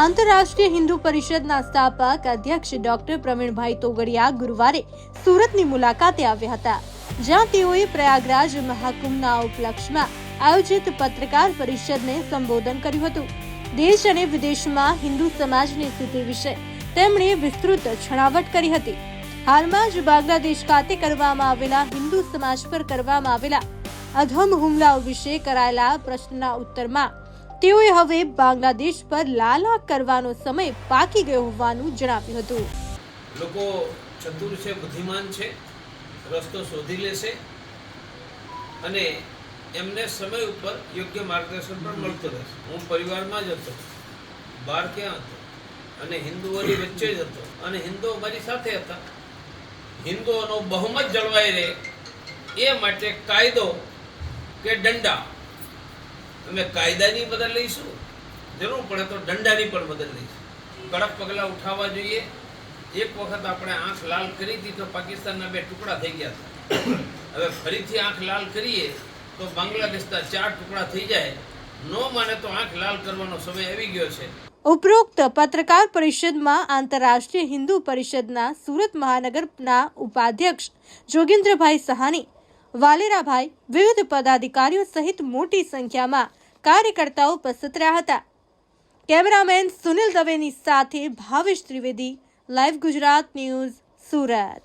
આંતરરાષ્ટ્રીય હિન્દુ પરિષદના સ્થાપક અધ્યક્ષ ડોક્ટર પ્રવીણભાઈ તોગડિયા ગુરુવારે સુરતની મુલાકાતે આવ્યા હતા, જ્યાં તેઓએ પ્રયાગરાજ મહાકુંભના ઉપલક્ષમાં આયોજિત પત્રકાર પરિષદને સંબોધન કર્યું હતું। દેશ અને વિદેશમાં હિન્દુ સમાજની સ્થિતિ વિશે તેમણે વિસ્તૃત છણાવટ કરી હતી। હાલમાં જ બાંગ્લાદેશ ખાતે કરવામાં આવેલા હિન્દુ સમાજ પર કરવામાં આવેલા અધમ હુમલાઓ વિશે કરાયેલા પ્રશ્નના ઉત્તરમાં તેઓએ હવે બાંગ્લાદેશ પર લાલા કરવાનો સમય પાકી ગયો હોવાનું જણાવ્યું હતું। લોકો ચતુર છે, બુદ્ધિમાન છે, રસ્તો શોધી લેશે અને એમને સમય ઉપર યોગ્ય માર્ગદર્શન પણ મળતું રહેશે। હું પરિવારમાં જ હતો, બહાર ક્યાં હતો અને હિન્દુઓની વચ્ચે જ હતો અને હિન્દુઓ મારી સાથે હતા। હિન્દુઓનો બહુમત જળવાઈ રહે એ માટે કાયદો કે દંડા, અમે કાયદાની મદદ લઈશું, જરૂર પડે તો દંડાની પણ મદદ લઈશું। કડક પગલાં ઉઠાવવા જોઈએ। એક વખત આપણે આંખ લાલ કરી હતી તો પાકિસ્તાનના 2 ટુકડા થઈ ગયા હતા। હવે ફરીથી આંખ લાલ કરીએ તો બાંગ્લાદેશના 4 ટુકડા થઈ જાય। ન માને તો આંખ લાલ કરવાનો સમય આવી ગયો છે। ઉપરોક્ત પત્રકાર પરિષદમાં આંતરરાષ્ટ્રીય હિન્દુ પરિષદના સુરત મહાનગરના ઉપાધ્યક્ષ જોગેન્દ્રભાઈ સહાની, વાલેરાભાઈ, વિવિધ પદાધિકારીઓ સહિત મોટી સંખ્યામાં કાર્યકર્તાઓ ઉપસ્થિત રહ્યા હતા। કેમેરામેન સુનિલ દવેની સાથે ભાવેશ ત્રિવેદી, લાઈવ ગુજરાત ન્યૂઝ, સુરત।